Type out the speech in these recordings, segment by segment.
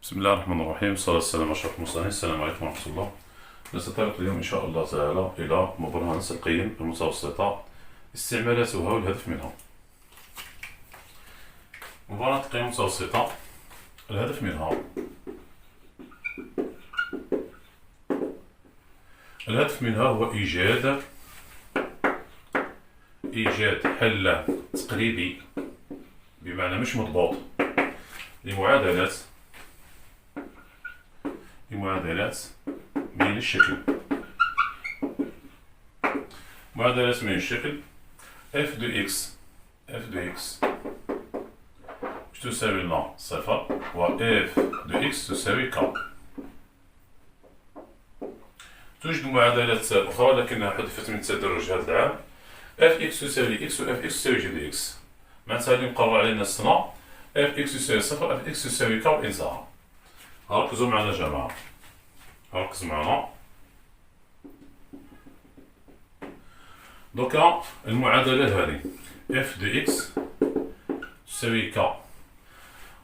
بسم الله الرحمن الرحيم، والصلاة والسلام على أشرف المرسلين. السلام عليكم ورحمة الله. نتطرق اليوم إن شاء الله تعالى إلى مبرهنة القيم المتوسطة، استعمالاتها والهدف منها. مبرهنة القيم المتوسطة، الهدف منها هو إيجاد حل تقريبي، بمعنى مش مضبوط، لمعادلات من الشكل f de x تساوي لنا صفر، و f de x تساوي k. توجد معادلات أخرى لكنها حذفت من تدرج هذا العام. f x تساوي x و f x تساوي g de x، معناتها اللي مقرر علينا السنة f x تساوي صفر، f x تساوي k وانتهى. ركزوا معنا جماعة، ركزوا معنا. دوكا المعادلة هذه f de x تساوي k،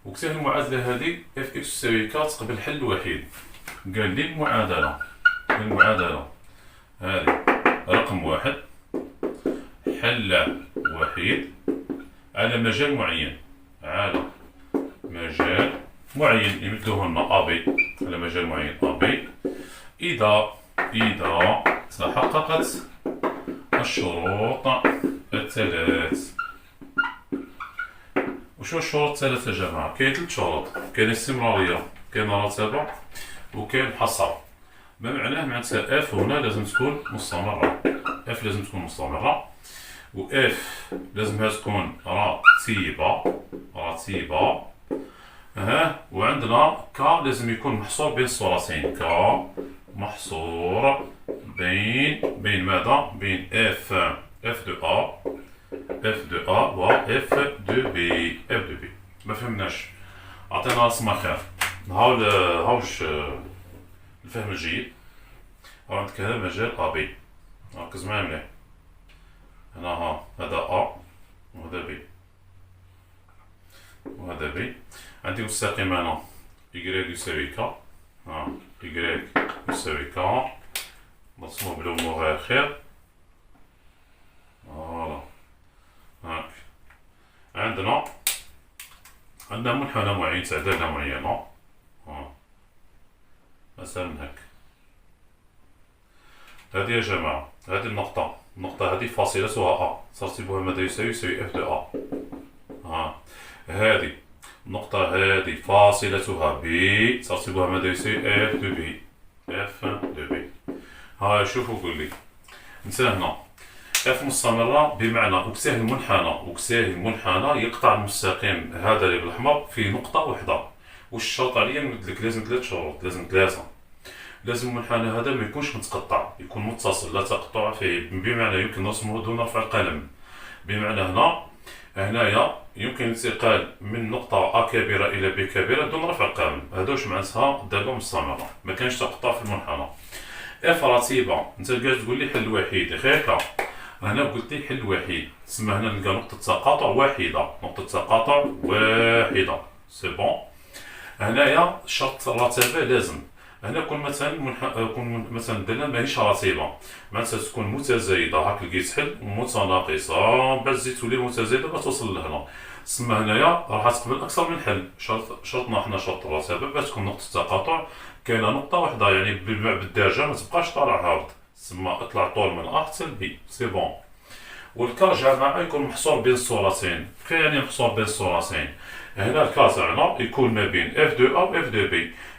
وكتاب المعادلة هذه f x تساوي k تقبل حل وحيد. قال لي المعادلة هذه رقم واحد، حل وحيد على مجال معين يمدوه لنا AB، على مجال معين AB، إذا تحققت الشروط الثلاث. وشو الشروط الثلاث يا جماعة؟ كاين 3 شروط، كاين الاستمرارية، كاين الرتابة، وكاين الحصر. ما معناه f هنا لازم تكون مستمرة، و f لازمها تكون رتيبة. وعندنا ك لازم يكون محصور بين الصورتين، محصور بين ماذا؟ بين f de A و f de B. ما فهمناش، عطينا رسمة خير. هاوش الفهم الجيد. عندك هذا مجال AB، ركز معايا مليح. هنا هذا A وهذا B وهذا B. عندي مستقيم هنا y يساوي k، y يساوي k، نرسمو بالأمور خير. فوالا، هاك عندنا منحنى معين تاع دالة معينة، مثلا هاك. هذه يا جماعة، هذه النقطة هذه فاصلتها A، ترتيبها ماذا يساوي f de A. هذه النقطة هذه فاصلتها B، ترتيبها ماذا يساوي f de B. شوفوا قول لي انت هنا f مستمرة، بمعنى أكساه المنحنى يقطع المستقيم هذا اللي بالأحمر في نقطة واحدة. واش الشرط عليا نمد لك؟ لازم 3 شروط، لازم المنحنى هذا ما يكونش متقطع، يكون متصل، لا تقطع فيه، بمعنى يمكن رسمه دون رفع القلم. بمعنى هنايا يمكن الانتقال من نقطة A كبيرة إلى B كبيرة دون رفع القلم. هذا واش معناتها؟ دالة مستمرة، ما كانش تقطع في المنحنى. f رتيبة، انت قاعد تقول لي حل وحيد، خيرك هنا قلت لي حل وحيد، تسمى هنا نلقى نقطة تقاطع واحدة، سي بون. هنايا شرط الرتابة لازم، هنا كون مثلا الدالة ماهيش رتيبة، معناتها تكون متزايدة، هاك لقيت حل، متناقصة بعد زيد تولي متزايدة باش توصل لهنا، تسمى هنايا راح تقبل أكثر من حل. شرطنا حنا شرط الرتابة باش تكون نقطة تقاطع كاينة نقطة واحدة، يعني بالدارجة ما تبقاش طالع هابط، تسمى اطلع طول من A حتى ل B، سي بون. والكا جماعة يكون محصور بين الصورتين. كيف يعني محصور بين الصورتين؟ هنا الكا تاعنا يكون ما بين f de A و f de B،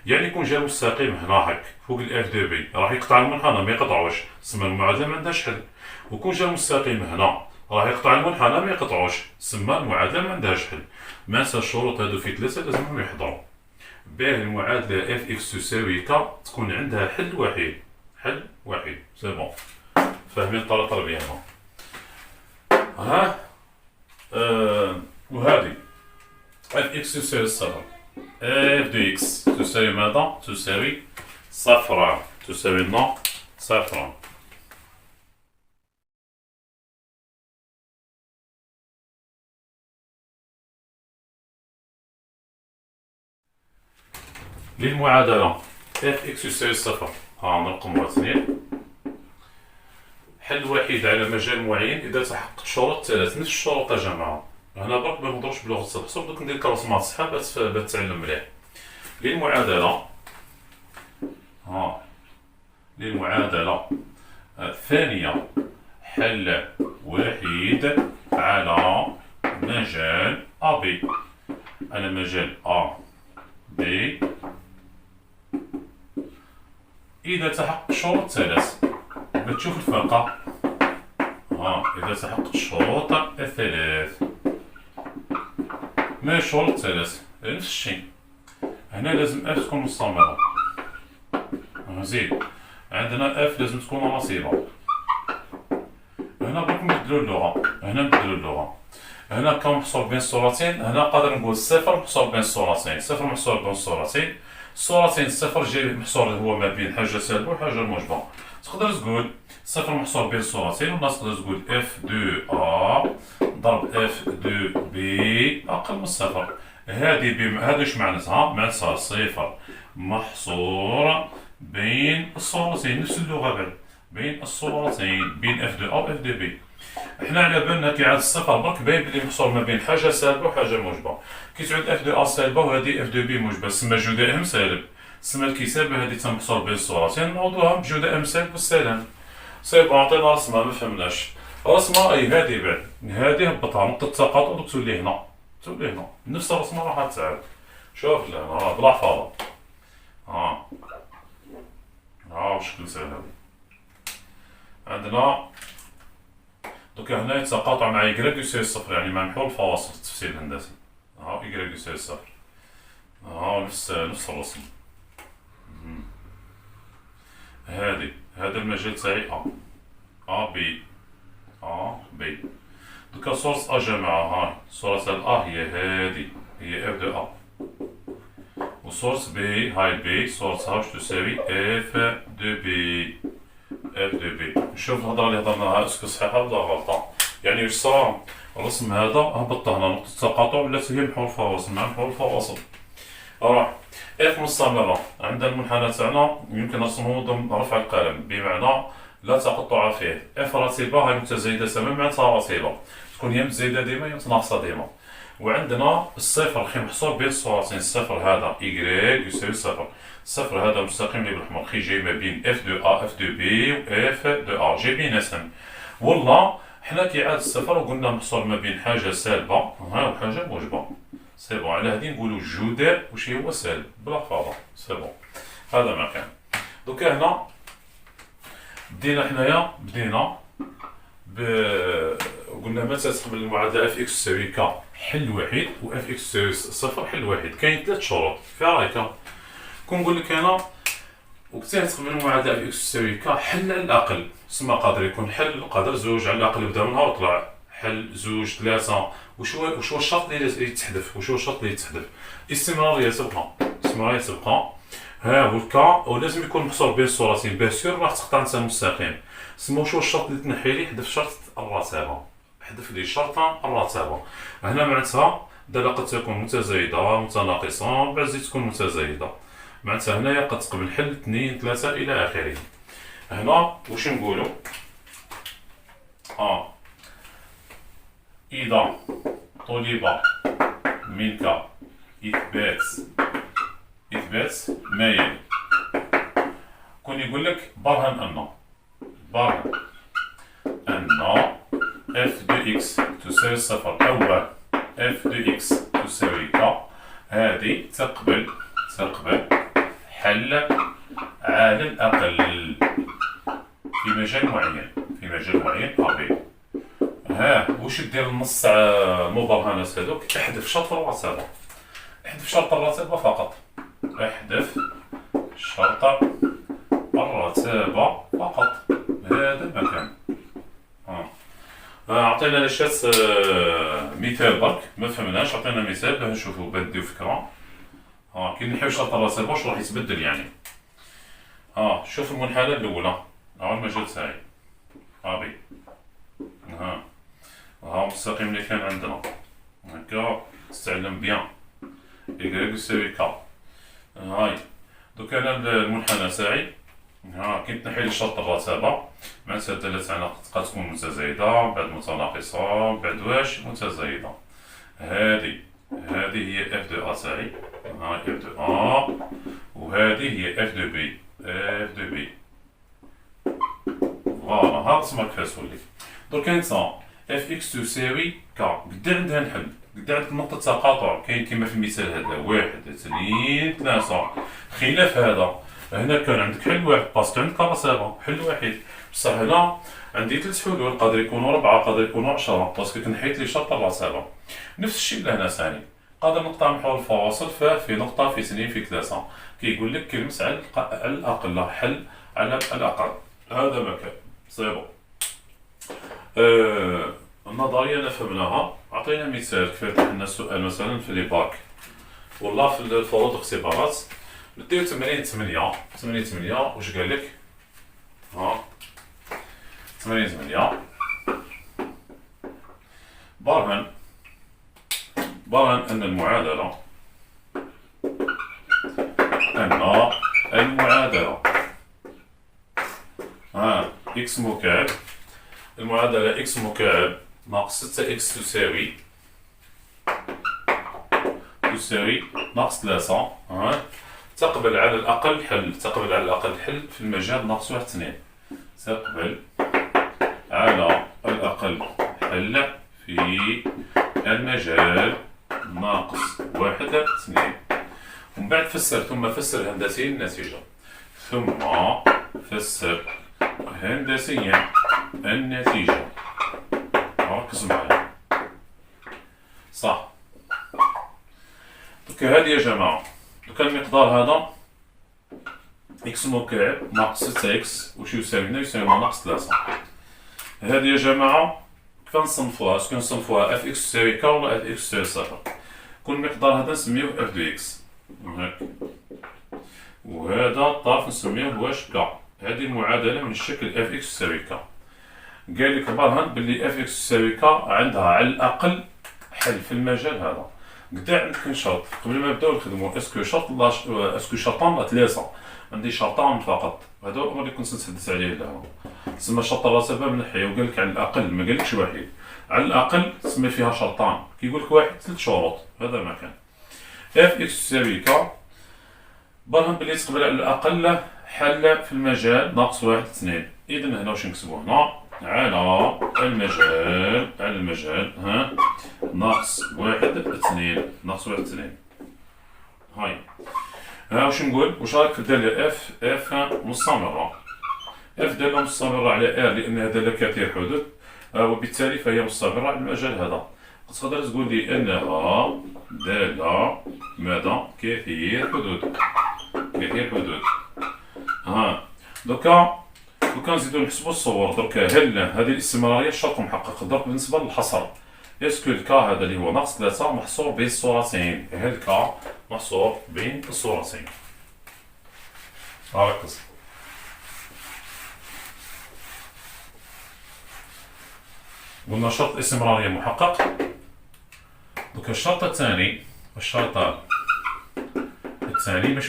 يعني يكون جا مستقيم هنا هاك فوق ال f de B، راح يقطع المنحنى ما يقطعوش، تسمى المعادلة ما عندهاش حل. وكون جا مستقيم هنا راح يقطع المنحنى ما يقطعوش، تسمى المعادلة ما عندهاش حل. معناتها الشروط هادو في 3 لازمهم يحضروا. باه المعادلة f x تساوي k تكون عندها حل وحيد، سي بون. فاهمين الطريقة بيانها؟ وهذه f x تساوي صفر، f de x تساوي ماذا؟ تساوي صفر، تساوي لنا صفر. للمعادلة اف اكس يساوي صفر، ها رقم 2. حل وحيد على مجال معين إذا تحققت شروط ثلاث، نفس الشروط يا جماعة. هنا برك ما نهضروش بلغة الحساب، دوك ندير كراسمات صحا باش تتعلم مليح. للمعادلة للمعادلة الثانية حل وحيد على مجال A B، على مجال A B إذا تحقق شروط ثلاث. بتشوف الفرقة، إذا تحققت الشروط الثلاث. ما شروط ثلاث؟ نفس الشيء. هنا لازم اف تكون مستمرة. زيد عندنا اف لازم تكون رصيدة. هنا بغيت نبدلو اللغة. هنا كان محصور بين الصورتين، هنا قادر نقول صفر محصور بين الصورتين، صفر محصور بين الصورتين، الصفر جاي محصور هو ما بين حاجة سالبة وحاجة موجبة. تقدر تقول صفر محصور بين الصورتين، والناس تقدر تقول اف دو ا ضرب اف دو بي أقل من صفر. هادي واش معناتها؟ معناتها صفر محصور بين الصورتين، نفس اللغة بعد بين الصورتين، بين اف دو ا و اف دو بي. حنا على بالنا كي عاد الصفر برك باين بلي محصور ما بين حاجة سالبة وحاجة موجبة. كي تعود اف دو ا سالبة وهادي اف دو بي موجبة، تسمى جدائهم سالب. تسمى الكتابة هادي تنحصر بين الصورتين، نعوضوها بجدائهم سالب والسلام. سي بون، عطينا رسمة ما فهمناش. رسمة أي هادي بعد، هادي هبطها نقطة التقاطع دوك تولي هنا، نفس الرسمة راح تعاد. شوف لهنا بلا حفاظة. شكل سهل هادي. عندنا دوكا هنا يتقاطع مع إيكغيك يساوي صفر، يعني مع محور الفواصل في التفسير الهندسي. إيكغيك يساوي صفر. نفس الرسم. هذا المجال تاعي A B. دوكا سورس أ جماعة، سورس الأ هي اف دو أ، وسورس بي هاي بي، سورسها واش تساوي اف دو بي. نشوف الهضرة اللي هضرناها اسكو صحيحة ولا غلطة. يعني واش صرا الرسم هذا هبطته هنا نقطة التقاطع ولات هي محور الفواصل مع محور الفواصل. اف مستمرة. عندنا المنحنى تاعنا يمكن نرسمه ضمن رفع القلم، بمعنى لا تقطع فيه. اف رتيبة هاي متزايدة تماما، معناتها رتيبة تكون يا متزايدة ديما يا متناقصة ديما. وعندنا الصفر خي محصور بين الصورتين، الصفر هذا إيكغيك يساوي صفر، الصفر هذا مستقيم اللي بالأحمر خي جاي ما بين اف دو ا اف دو بي و اف دو ا، جاي بيناتهم. والله حنا كي عاد الصفر وقلنا محصور ما بين حاجة سالبة وحاجة موجبة. سي بون، على هادي نقولو الجداء واش هو سالب بلا حفاظة. سي بون، هذا ما كان. دوكا هنا بدينا قلنا متى تقبل المعادلة اف اكس تساوي ك حل وحيد و اف اكس تساوي صفر حل وحيد. كاين ثلاث شروط في رايك. كون نقول لك انا وقتها تقبل المعادلة اف اكس تساوي ك حل على الاقل، تسمى قادر يكون حل قادر زوج على الاقل بدا منها وطلع حل زوج ثلاثة. وش هو الشرط اللي يتحذف؟ استمرارية تبقى. ها هو الكا، ولازم يكون محصور بين الصورتين بيان سور راح تقطع انت مستقيم. سمو شو الشرط اللي تنحي لي؟ حذف شرط الرتابة، حذف لي شرط الرتابة. هنا معناتها دالة قد تكون متزايدة متناقصة، بعد زيد تكون متزايدة. معناتها هنايا قد تقبل حل 2 3 إلى آخره. هنا واش نقولو؟ إذا طلب منك إثبات ما يلي، كون يقول لك برهن أن اف دو اكس تساوي صفر أو اف دو اكس تساوي ك، هذه تقبل حل على الأقل في مجال معين أبي. واش دير النص المبرهنات هذوك؟ احذف شرط الرتابة فقط. هذا المكان. عطينا لاشات مثال برك ما فهمناش، عطينا مثال باش نشوفو بديو فكرة. كي نحيو شرط الرتابة واش راح يتبدل يعني. شوف المنحنى الأولى، المجال تاعي أبي. مستقيم اللي كان عندنا هكا، تستعلم بيان إيكغيك يساوي ك. هاي دوك أنا المنحنى تاعي كي نتنحي لي شرط الرتابة معناتها الدالة تاعنا تبقى تكون متزايدة بعد متناقصة بعد واش متزايدة. هذه هي اف دو ا تاعي، اف دو ا، وهذه هي اف دو بي، فوالا هاد تما كيفاش تولي. درك انت اف اكس تساوي ك، قدا عندها نحل، قدا عندك نقطة تقاطع كاين كيما في المثال هذا، واحد اثنين ثلاثة، خلاف هذا هنا كان عندك حل واحد باسكو عندك رتابة حل واحد، بصح هنا عندي ثلاث حلول، قادر يكونوا 4 قادر يكونوا 10 باسكو كنحيت لي شرط الرتابة. نفس الشيء لهنا ثاني، قادر نقطع محور الفواصل في نقطة في اثنين في ثلاثة، كيقول لك كلمس على الأقل، حل على الأقل، هذا ما كان صيبو. النظرية أنا فهمناها، عطينا مثال كيف حلنا السؤال مثلا في لي باك ولا في الفروض الاختبارات. نديو تمرين 8 واش قال لك؟ تمرين 8 برهن أن المعادلة إكس مكعب، المعادلة إكس مكعب ناقص 6 إكس تساوي ناقص 3 تقبل على الأقل حل في المجال ناقص 1 2. تقبل على الأقل حل في المجال ناقص 1 2. ومن بعد فسر هندسيا النتيجة، ثم فسر هندسيا النتيجة. ركز معايا صح. دوكا هادي يا جماعة، دوكا المقدار هذا إكس مكعب ناقص 6 إكس واش يساوي هنا؟ يساوي ناقص 3. هادي يا جماعة كيف نصنفوها؟ اسكو نصنفوها اف اكس تساوي ك ولا اف اكس تساوي صفر؟ كل مقدار هذا نسميوه اف دو اكس هاك، وهذا الطرف نسميوه واش ك. هذه المعادلة من الشكل اف اكس تساوي ك. قال لك برهن باللي اف اكس تساوي ك عندها على الأقل حل في المجال هذا. قدا عندك شرط قبل ما نبداو نخدمو، اسكو شرطان ولا ثلاثة؟ عندي شرطان فقط، هذا هو اللي كنت نتحدث عليه الآن. تسمى شرط الرتابة من ناحية، وقال لك على الأقل، ما قالكش واحد، على الأقل تسمى فيها شرطان، كيقول لك واحد 3 شروط، هذا ما كان. اف اكس تساوي ك برهن باللي تقبل على الأقل حل في المجال ناقص 1 2. إذا هنا واش نكتبو هنا؟ على المجال ناقص 1 2 ناقص 1 2. هاي واش نقول؟ واش رايك في الدالة اف مستمرة؟ اف دالة مستمرة على ار لأنها دالة كثير حدود، وبالتالي فهي مستمرة على المجال هذا. تقدر تقول لي أنها دالة ماذا؟ كثير حدود. دوكا نزيدو نحسبو الصور. دركا هل هذه الاستمرارية شرط محقق؟ درك بالنسبة للحصر، اسكو الكا هذا اللي هو ناقص 3 محصور بين الصورتين؟ هل كا محصور بين الصورتين؟ ركز. قلنا شرط الاستمرارية محقق. دوكا الشرط الثاني باش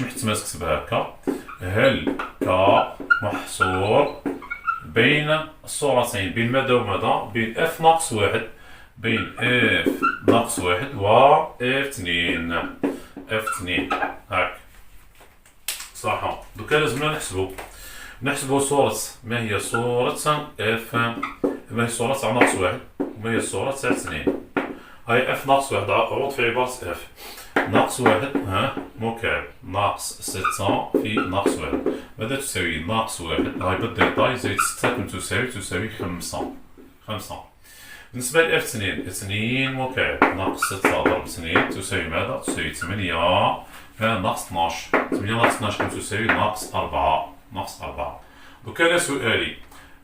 محتمل تكتبها هكا، هل كا محصور بين الصورتين، بين ماذا وماذا؟ بين اف ناقص 1، بين اف ناقص 1 و اف 2 هاك صح. دوكا لازمنا نحسبو صورة، ما هي صورة اف، ما هي صورة تاع ناقص 1 وما هي صورة تاع 2. هاي اف ناقص 1 عوض في عبارة اف ناقص 1 مكعب ناقص 6 في ناقص 1 ماذا تساوي؟ ناقص 1 هاي بالدلتا زائد 6 كم تساوي 5. بالنسبة ل F2 مكعب ناقص 6 ضرب 2 تساوي ماذا؟ تساوي 8 ناقص 12. 8 ناقص 12 كم تساوي؟ ناقص 4. دوكا أنا سؤالي،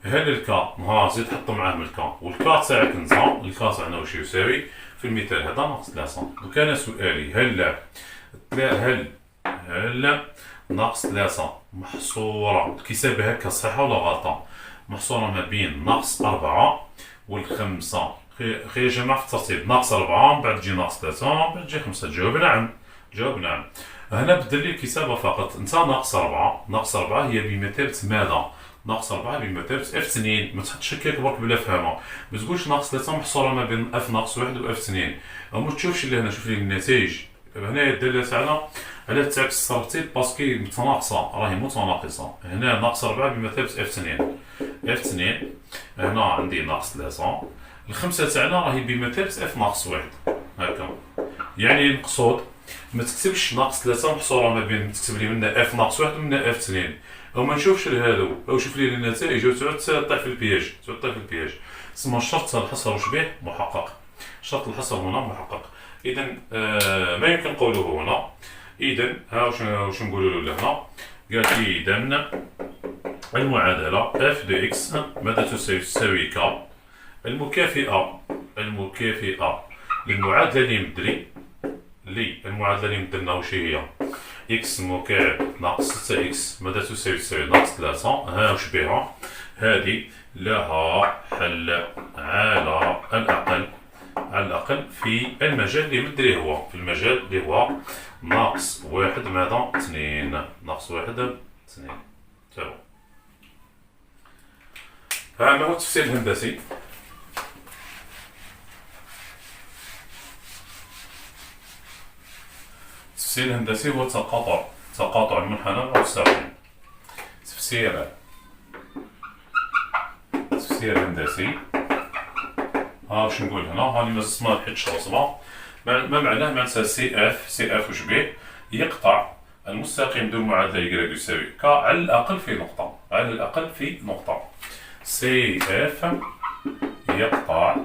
هل الكا زيد حط معاهم الكا، والكا تاعك انت الكا تاعنا واش يساوي في المثال هذا؟ ناقص 3. دوكا أنا سؤالي، هل ناقص 3 محصورة الكتابة هكا صحيحة ولا غلطة؟ محصورة ما بين ناقص 4 والخمسة. خي يا جماعة في الترتيب، ناقص 4 من بعد تجي ناقص 3 من بعد تجي 5. جاوب نعم. هنا بدل لي الكتابة فقط. انت ناقص 4، ناقص 4 هي بمثابة ماذا؟ ناقص 4 بمثابة اف 2. ما تحطش هكاك برك بلا فهمها. ما تقولش ناقص 3 محصورة ما بين اف ناقص 1 و اف 2. او ما تشوفش اللي هنا، شوف لي النتائج. هنا دلت على تعكس الترتيب باسكي متناقصة، راهي متناقصة. هنا ناقص 4 بمثابة اف 2. اف 2 هنا عندي ناقص 3. الخمسة تاعنا راهي بمثابة اف ناقص 1. هكا يعني المقصود ما تكتبش ناقص 3 محصورة ما بين، تكتب لي منها اف ناقص 1 ومنها اف 2. او ما نشوفش لهادو، او شوف لي النتائج وتعود تطيح في البياج، تسمى الشرط الحصر واش به محقق. شرط الحصر هنا محقق. اذا ما يمكن قوله هنا. اذا ها واش نقولوا له لهنا؟ قال لي اذا المعادله اف دو اكس ماذا تساوي ك المكافئه للمعادله اللي مدري المعادله اللي مدرنا واش هي؟ اكس مكعب ناقص 6 اكس ماذا تساوي ناقص 3. ها واش بها؟ هذه لها حل على الأقل في المجال اللي مدري هو، في المجال اللي هو ناقص 1 ماذا؟ 2. ناقص 1 2. تمام. ها ما هو التفسير الهندسي؟ التفسير الهندسي هو تقاطع المنحنى المستقيم. تفسير هندسي. ها واش نقول هنا؟ هاني ما لحقتش رسمه. ما معناه؟ معناتها سي اف واش به؟ يقطع المستقيم ذو المعادله y يساوي ك على الاقل في نقطه. سي اف يقطع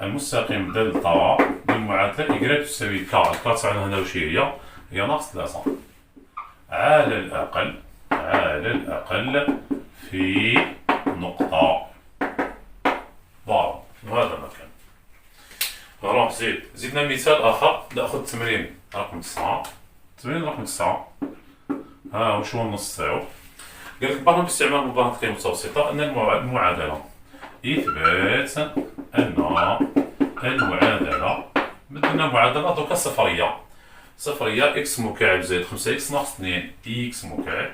المستقيم دلتا ذو المعادله y تساوي ك. الك تاعنا هنا واش هي ناقص 3 على الاقل في نقطه. ضارب هذا مكان. نروح زدنا مثال اخر. ناخذ التمرين رقم 9. ها واش هو النص تاعو؟ قال لك برهن باستعمال مباراة قيم متوسطة أن المعادلة إثبات أن المعادلة بدنا معادلة دوكا صفرية إكس مكعب زائد 5 إكس ناقص 2 إكس مكعب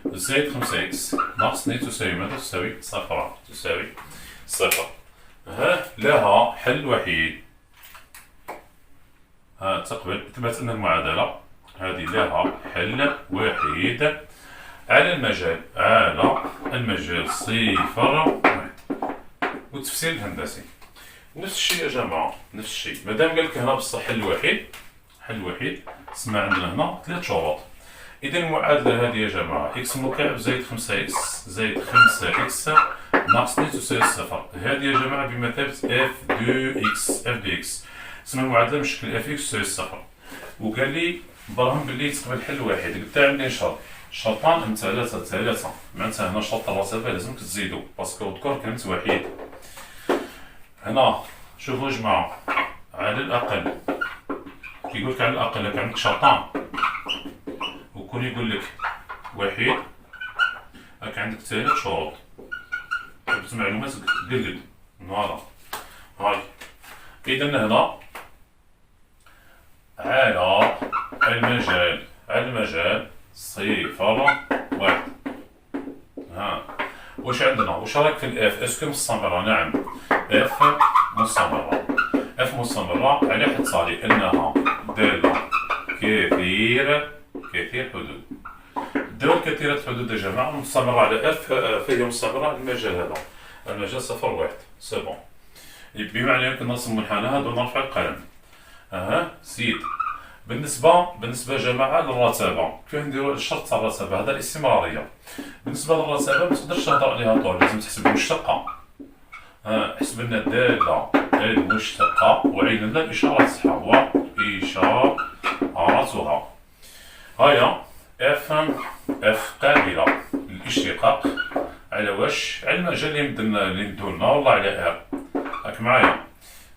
زائد 5 إكس ناقص 2 تساوي ماذا؟ تساوي صفر. ها لها حل وحيد. ها تقبل إثبات أن المعادلة هذه لها حل وحيد على المجال 0 1. والتفسير الهندسي نفس الشيء يا جماعة، نفس الشيء. مادام قال لك هنا بصح حل وحيد سمع عندنا هنا 3 شروط. إذا المعادلة هذه يا جماعة إكس مكعب زائد 5 إكس زائد 5 إكس ناقص 2 تساوي 0. هذه يا جماعة بمثابة اف دو إكس. تسمى المعادلة بشكل اف إكس تساوي 0. وقال لي برهم باللي تقبل حل واحد. قلت له عندي شرطان من ثلاثة. معناتها هنا شرط الرتبة لازمك تزيدو باسكو اذكر كلمة وحيد. هنا شوفوا يا جماعة على الأقل كيقول لك على الأقل راك عندك شرطان وكون يقول لك وحيد راك عندك 3 شروط. جبت معلومات قلد نهارا. هاي إذا هنا على المجال 0 1. ها واش عندنا؟ واش رايك في الاف؟ اسكو مستمرة؟ نعم اف مستمرة على اعتبار انها دالة كثير حدود. الدول كثيرة الحدود يا جماعة مستمرة على اف، فهي مستمرة على المجال هذا، المجال 0 1. سي بون. بمعنى يمكن نرسم منحنى دون رفع القلم. زيد. بالنسبة يا جماعة للرتبة كيف نديرو الشرط تاع الرتبة؟ هذا الاستمرارية. بالنسبة للرتبة ما تقدرش تهضر عليها طول، لازم تحسب المشتقة. حسب لنا الدالة المشتقة وعين لنا الإشارة تاعها وإشاراتها. هيا اف قابلة للاشتقاق على واش؟ على المجال اللي ندولنا والله على ار. راك معايا؟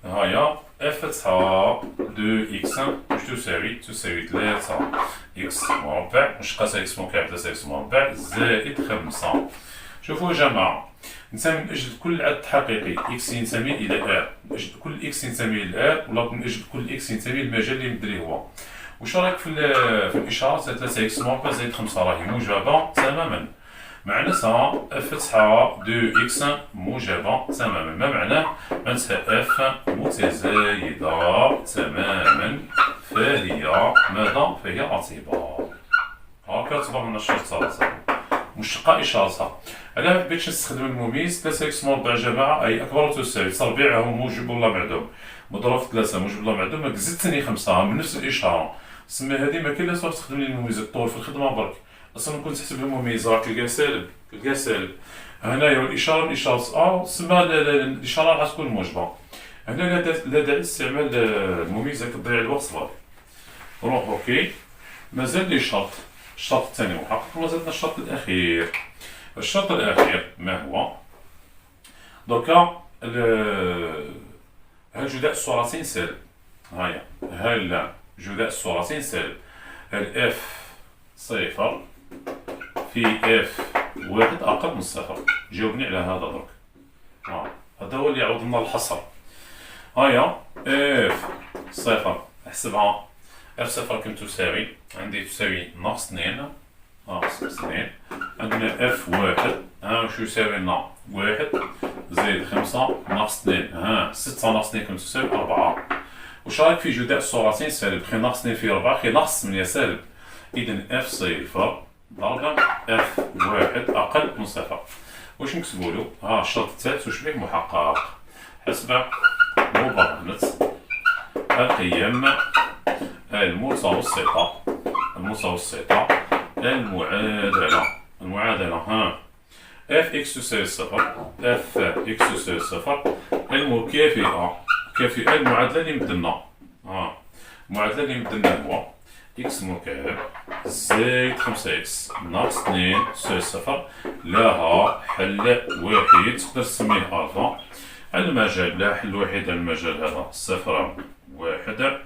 هيا اف تاع دو اكس واش تساوي 3 اكس مربع مشقاسة اكس مكعب 3 اكس مربع زائد 5. شوفوا يا جماعة، نسمي من أجل كل عدد حقيقي اكس ينتمي إلى ار، من أجل كل اكس ينتمي إلى ار، ولا من أجل كل اكس ينتمي للمجال اللي مدري هو. وش رايك في الإشارة 3 إكس موقع زائد 5 راهي موجبة تماما، معناتها اف تسعة 2 إكس موجبة تماما، ما معناه؟ معناتها اف متزايدة تماما، فهي ماذا؟ فهي عصيبة. هاكا تعتبر من الشرط ثلاثة مشتقة إشارتها. أنا ما حبيتش نستخدم المميز 3 إكس مربع جماعة أي أكبر وتساوي تربيع هو موجب ولا معدوم، مضروب في 3 موجب ولا معدوم، ما زدتني 5 من نفس الإشارة، تسمى هذه ما كاين لا تستخدم لي المميز الطول في الخدمة برك، أصلا كنت تحسب المميز راك تلقاه سالب، تلقاه سالب. هنايا الإشارة من إشارة تسمى الإشارة راح تكون موجبة. هنا لا داعي لاستعمال المميز هاك تضيع الوقت برك. روح أوكي. مازال لي شرط، الشرط الثاني محقق، ومازالنا الشرط الأخير. الشرط الأخير ما هو؟ دركا هل جداء الصورتين سالب؟ هيا هل جداء الصورتين سالب؟ هل اف صفر في اف واحد أقل من صفر؟ جاوبني على هذا درك. هذا هو اللي يعوض لنا الحصر. هيا اف صفر احسبها. اف صفر كم تساوي؟ عندي تساوي ناقص 2 ناقص 2. عندنا اف واحد وش يساوي لنا؟ واحد زائد 5 ناقص 2 6 ناقص 2 كم تساوي 4. وش رايك في جداء الصورتين سالب؟ خي ناقص 2 في 4 خي ناقص 8 سالب. إذا اف صفر ضرب اف واحد أقل من صفر. واش نكتبولو؟ الشرط الثالث وش به محقق. حسب مبرهنة القيم المتوسطة المعادلة اف اكس تساوي صفر، اف اكس تساوي صفر المكافئة المعادلة اللي مدلنا. المعادلة اللي مدلنا هو اكس مكعب زائد 5 اكس ناقص 2 تساوي صفر، لها حل وحيد تقدر تسميه الفا. المجال لها حل وحيد، المجال هذا صفر واحد.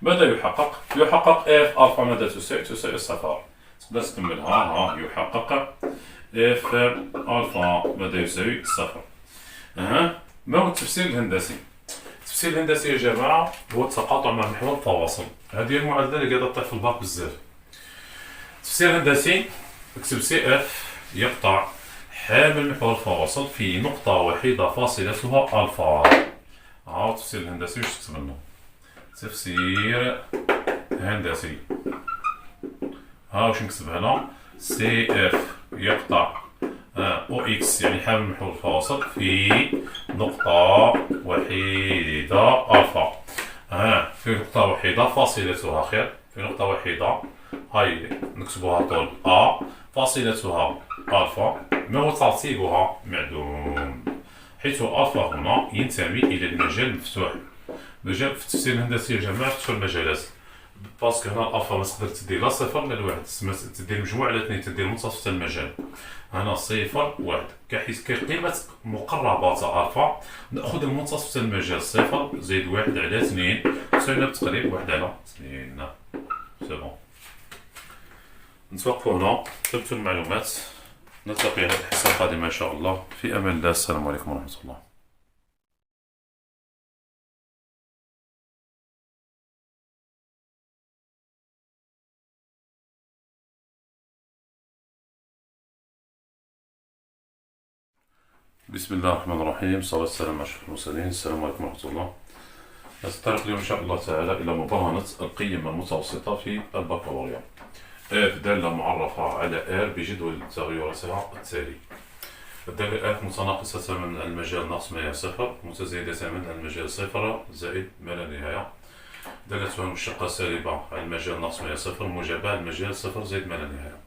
ماذا يحقق؟ يحقق اف الفا ماذا تساوي؟ تساوي صفر. تقدر تكملها. يحقق اف الفا ماذا يساوي؟ صفر. ما هو التفسير الهندسي؟ التفسير الهندسي يا جماعة هو التقاطع مع محور التواصل. هذه المعادلة اللي قاعدة تطيح في الباك بزاف. التفسير الهندسي اكتب سي اف يقطع حامل محور التواصل في نقطة وحيدة فاصلتها الفا. التفسير الهندسي واش تكتب لنا؟ تفسير هندسي. واش نكتب هنا؟ سي اف يقطع او اكس يعني حامل محور الفواصل في نقطة وحيدة الفا. في نقطة وحيدة فاصلتها خير، في نقطة وحيدة هاي نكتبوها طول فاصلتها الفا، ما هو ترتيبها معدوم، حيث الفا هنا ينتمي إلى المجال المفتوح. مجال في التفسير الهندسي يا جماعة فتحوا المجالات، باسكو هنا الالفا ما تقدر تدي لا صفر لا الواحد، تسمى تدي المجموع على 2، تدي المنتصف تاع المجال. هنا صفر واحد كقيمة مقربة تاع الفا، ناخذ المنتصف تاع المجال صفر زائد واحد على 2 تساوي بالتقريب واحد على 2. سي بون. نتوقفوا هنا، ثبتوا المعلومات، نلتقي في الحصة القادمة إن شاء الله. في أمان الله، السلام عليكم ورحمة الله. بسم الله الرحمن الرحيم، الصلاة والسلام على أشرف المرسلين. السلام عليكم ورحمة الله. نتطرق اليوم إن شاء الله تعالى إلى مبرهنة القيم المتوسطة في البكالوريا. اف دالة معرفة على ار بجدول تغيراتها التالي. الدالة اف متناقصة من المجال ناقص ما هي صفر، متزايدة من المجال صفر زائد ما لا نهاية. دالتها مشتقة سالبة على المجال ناقص ما هي صفر، موجبة على المجال صفر زائد ما لا نهاية.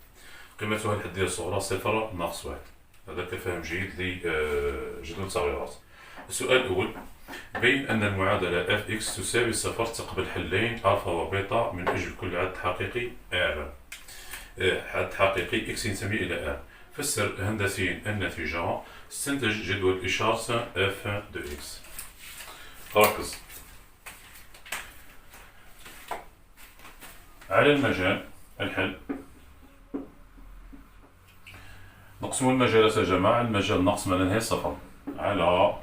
قيمتها الحدية الصغرى صفر ناقص واحد. هذا كفهم جيد لجدول التغيرات. السؤال الأول: بين أن المعادلة f x تساوي صفر تقبل حلين ألفا وبيتا من أجل كل عدد حقيقي r. عدد حقيقي x ينتمي إلى r. فسر هندسيا النتيجة، استنتج جدول إشارة f de x. ركز على المجال. الحل: نقسم المجالات يا جماعة. المجال ناقص ما لا نهاية صفر على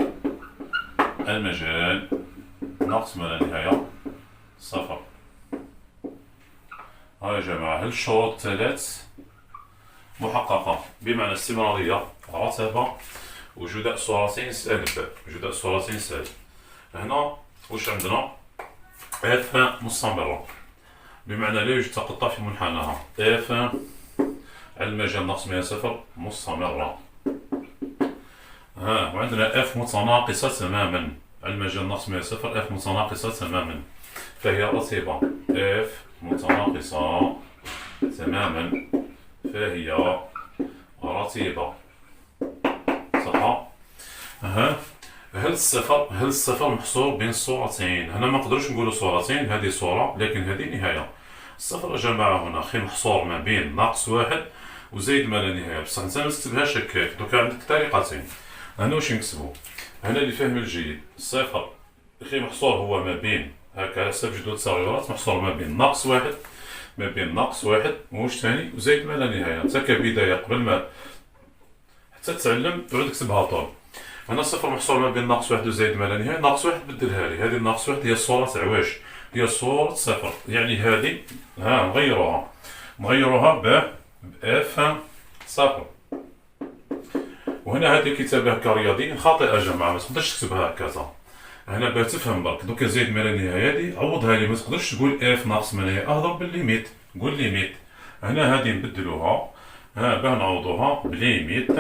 المجال ناقص ما لا نهاية صفر. ها يا جماعة، هل الشروط الثلاث محققة بمعنى استمرارية، رتبة، وجود صورتين سالب. وجود صورتين سالب. هنا واش عندنا؟ اف مستمرة بمعنى لا يوجد تقطع في منحناها. اف على المجال ناقص 100 صفر مستمرة. وعندنا اف متناقصة تماما على المجال ناقص 100 صفر. اف متناقصة تماما فهي رتبة. اف متناقصة تماما فهي رتبة. صح؟ هل الصفر محصور بين صورتين؟ هنا ما نقدروش نقولوا صورتين، هذه صورة لكن هذه نهاية. الصفر يا جماعة هنا خي محصور ما بين ناقص واحد وزايد ما لا نهاية، بصح انت ما تكتبهاش هكاك. دوكا عندك طريقتين. هنا واش نكتبو؟ هنا اللي فهم الجيد، الصفر خي محصور هو ما بين هكا على حساب جدول التغيرات، محصور ما بين ناقص واحد وواش ثاني وزايد ما لا نهاية. انت كبداية قبل ما حتى تتعلم تعود تكتبها طول. هنا صفر محصور ما بين ناقص واحد وزايد ما لا نهاية. ناقص واحد بدلها لي، هذه ناقص واحد هي الصورة تاع واش؟ هي صورة صفر، يعني هذه نغيروها ب اف صفر. وهنا هذه كتابة هكا رياضي خاطئة يا جماعة، ما تقدرش تكتبها هكذا. هنا باه تفهم برك. دوكا زايد ما لا نهاية هذه عوضها لي، ما تقدرش تقول اف ناقص ما لا نهاية، اهضر بالليميت، قول ليميت. هنا هذه نبدلوها باه نعوضوها بليميت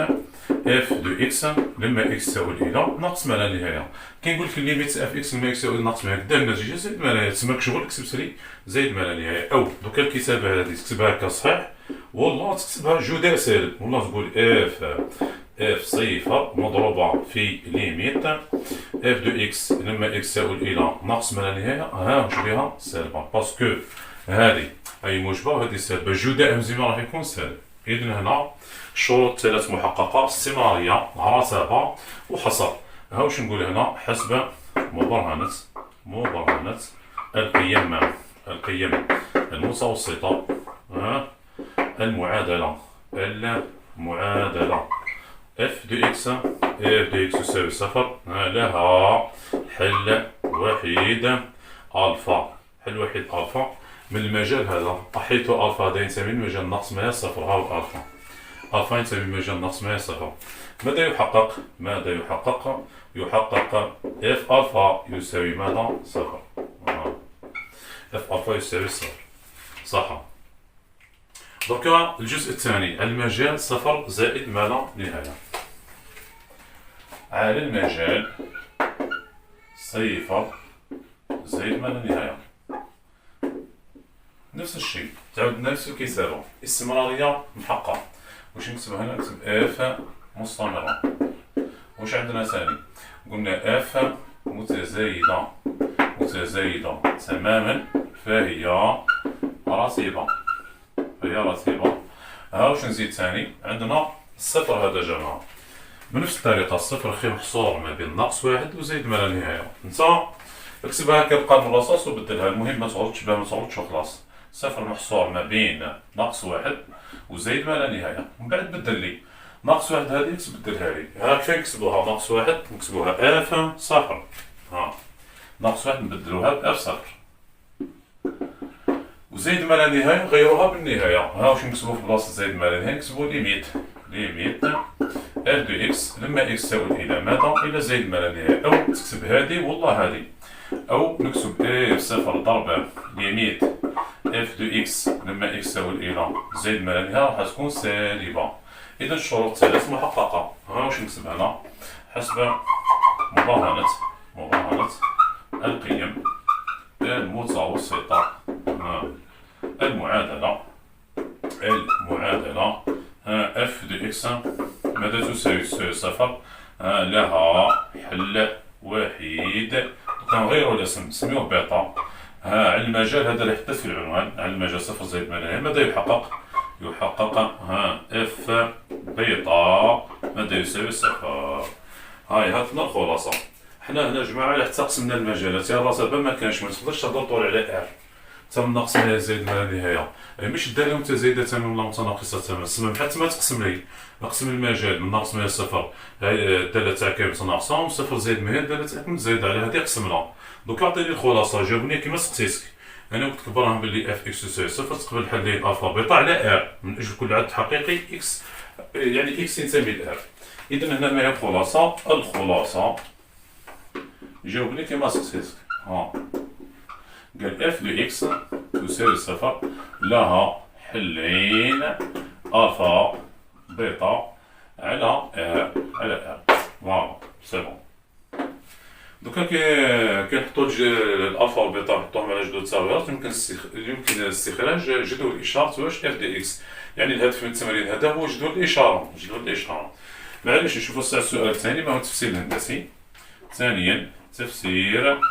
اف دو اكس لما اكس تساوي الى ناقص ما لا نهايه. كي نقول لك الليميت اف اكس لما اكس تساوي ناقص ما لا نهايه، النتيجه زايد ما لا نهايه، تسمى شغل كتبت لي زايد ما لا نهايه. او دوكا الكتابه هذه تكتبها هكا صحيح، والله تكتبها جداء سالب، والله تقول اف صفر مضروبه في ليميت اف دو اكس لما اكس تساوي الى ناقص ما لا نهايه. واش بها سالبه، باسكو هذه اي موجبه وهذه سالبه، جداء همزيمه راح يكون سالب. إذن هنا الشروط الثلاث محققة، استمرارية، رتبة، وحصر. واش نقول هنا؟ حسب مبرهنة القيم المتوسطة. المعادلة اف دو اكس تساوي صفر، لها حل وحيد الفا. من المجال هذا، حيث الفا هذا ينتمي لمجال ناقص 100 صفر. ها الفا ينتمي لمجال ناقص 100 صفر. ماذا يحقق؟ يحقق اف الفا يساوي ماذا؟ صفر. اف الفا يساوي صفر. صح. دوكا الجزء الثاني، المجال صفر زائد ما لا نهاية. على المجال صفر زائد ما لا نهاية، نفس الشيء، تعود نفس الكتابة، استمرارية محققة. واش نكتب هنا؟ نكتب اف مستمرة. واش عندنا ثاني؟ قلنا اف متزايدة تماما فهي رتبة. واش نزيد ثاني؟ عندنا الصفر هذا جماعة بنفس الطريقة، الصفر خي محصور ما بين ناقص واحد وزايد ما لا نهاية. انت اكتبها هكا بقلم الرصاص وبدلها، المهم ما تغلطش بها، ما تغلطش وخلاص. صفر محصور ما بين ناقص واحد وزايد ما لا نهاية، ومن بعد بدل لي ناقص واحد هذه تبدلها لي. كيفاش نكتبوها؟ ناقص واحد نكتبوها اف صفر، ناقص واحد نبدلوها باف صفر، وزايد ما لا نهاية نغيروها بالنهاية. واش نكتبو في بلاصة زايد ما لا نهاية؟ نكتبو ليميت اف دو اكس لما اكس تساوي الى ماذا؟ الى زايد ما لا نهاية. او تكتب هذه والله هذه، او نكتب اف صفر ضرب ليميت اف دو اكس لما اكس تساوي الى زايد ما لا نهاية راح تكون سالبة. اذا الشروط الثلاث محققة. واش نكتب هنا؟ حسب مبرهنة القيم المتوسطة. المعادلة اف دو اكس ماذا تساوي صفر، لها حل وحيد. كنغيرو الاسم نسميوه بيتا. على المجال هذا اللي حطيت في العنوان، على المجال صفر زائد ما لا نهاية، ماذا يحقق اف بيتا ماذا يساوي صفر. هاتنا الخلاصة. حنا هنا جماعة حتى قسمنا المجالات، يا الرتبة ما كانش، ما تقدرش تهضر طول على ار حتى من ناقص ما زائد ما لا نهاية، مش الدالة متزايدة ولا متناقصة. تسمى حتى ما تقسم لي، نقسم المجال من ناقص 100 صفر، الدالة تاعك متناقصة، وصفر زائد 100 الدالة تاعك متزايدة على هذه قسمنا. دوك عطيني الخلاصة، جاوبني كيما سقسيتك. انا قلت لك براهن باللي اف اكس تساوي صفر، تقبل الحل ديال الفا بيتا على ار من اجل كل عدد حقيقي اكس، يعني اكس ينتمي لار. اذا هنا ما هي الخلاصه؟ الخلاصه جاوبني كما سقسيتك. ها قال اف دو اكس تساوي صفر لها حلين الفا بيتا على ار على ار. فوالا سي بون. دوكا كنحطو الالفا والبيتا نحطوهم على جدول تساويات، يمكن استخراج جدول الاشاره واش اف دي اكس. يعني الهدف من التمرين هذا هو جدول الاشاره. جدول الاشاره. معليش نشوفو السؤال الثاني، ما هو التفسير الهندسي. ثانيا تفسير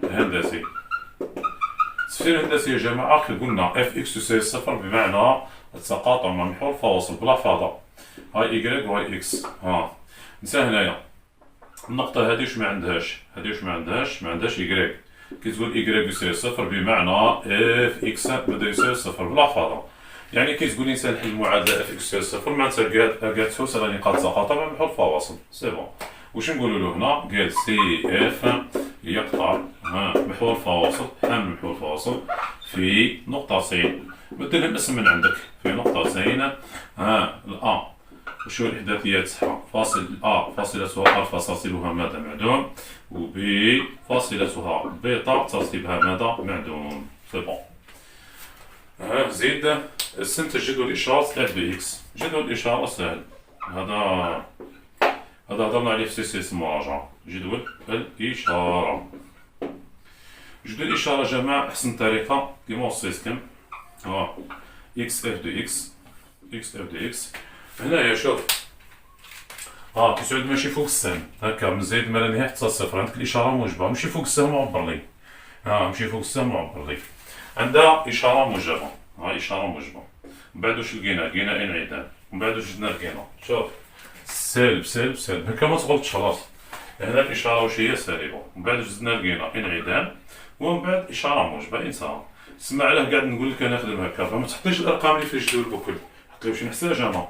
هندسي. التفسير الهندسي يا جماعه قلنا اف اكس تساوي صفر بمعنى التقاطع مع محور الفواصل بلا فاضه. هاي ايكغيك وهاي اكس. ها نسى هنايا النقطة هادي واش ما عندهاش، ما عندهاش إيكغيك. كي تقول إيكغيك يساوي صفر بمعنى اف إكس بدا يساوي صفر بلا فاضة. يعني كي تقول الإنسان حل المعادلة اف إكس يساوي صفر معناتها كاع تحوس على نقاط تقاطع مع محور الفواصل، سي بون. واش نقولو له هنا؟ قال سي اف يقطع محور الفواصل، حامل محور الفواصل في نقطة سي. بدل الاسم من عندك في نقطة سين. الأ وشو الإحداثيات تاعها؟ فاصل أ فاصلتها ألفا تصلها ماذا؟ معدوم. و ب فاصلتها بيتا تصلها ماذا؟ معدوم. سي بون. زيد استنتج جدول الإشارة اف بي إكس. جدول الإشارة سهل. هذا هضرنا عليه في سلسلة المراجعة. جدول الإشارة. جدول الإشارة جماعة أحسن طريقة كيما وصيتكم. إكس اف دو إكس. إكس اف دو إكس. هنايا شوف كيسعود ماشي فوق السهم هكا من زايد ما لا نهاية حتى صفر. عندك الإشارة موجبة، مشي فوق السهم وعبر لي. مشي فوق السهم وعبر لي. عندها إشارة موجبة. إشارة موجبة. من بعد واش لقينا؟ لقينا انعدام. من بعد واش زدنا لقينا؟ شوف سالب سالب سالب. هكا ما تغلطش خلاص. هنا الإشارة واش هي؟ سالبة. من بعد واش زدنا لقينا؟ انعدام. ومن بعد إشارة موجبة انتهى. تسمى علاه قاعد نقول لك أنا خدم هكا، فما تحطيش الأرقام اللي في الجدول بكل. حط لي باش نحتاج أنا.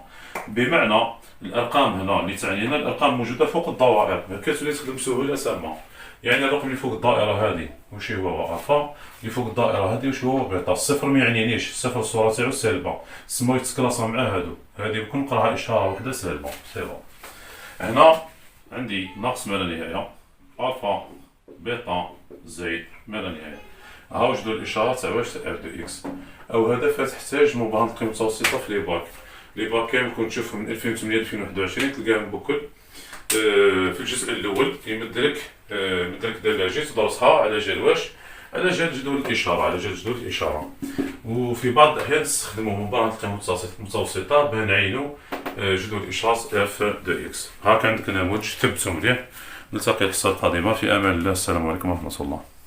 بمعنى الارقام هنا اللي تعني هنا الارقام موجوده فوق الدوائر، كتولي تخدم بسهوله سامه. يعني الرقم اللي فوق الدائره هذه واش هو؟ الفا. اللي فوق الدائره هذه واش هو؟ بيتا. الصفر ما يعنينيش، الصفر الصوره تاعو سالبه، تسمى يتكلاصا مع هادو. هذه بكون نقراها اشاره وحده سالبه. سي بون. هنا عندي ناقص ما لا نهايه الفا بيتا زائد ما لا نهايه. ها جدول الاشاره تاع واش؟ اف دو اكس. او هذا فتحتاج مباراه القيم المتوسطه في لي باك. لي باك كامل كنت تشوفهم من 2008 ل 2021 تلقاهم بكل. في الجزء الاول يمدلك دلاجي تدرسها على جال واش؟ على جال جدول الاشاره، وفي بعض الاحيان تستخدموا مباراه القيم المتوسطه باه نعينوا جدول الاشاره اف دو اكس. هاك عندك نموذج تبتو مليح. نلتقي الحصه القادمه في امان الله. السلام عليكم ورحمه الله.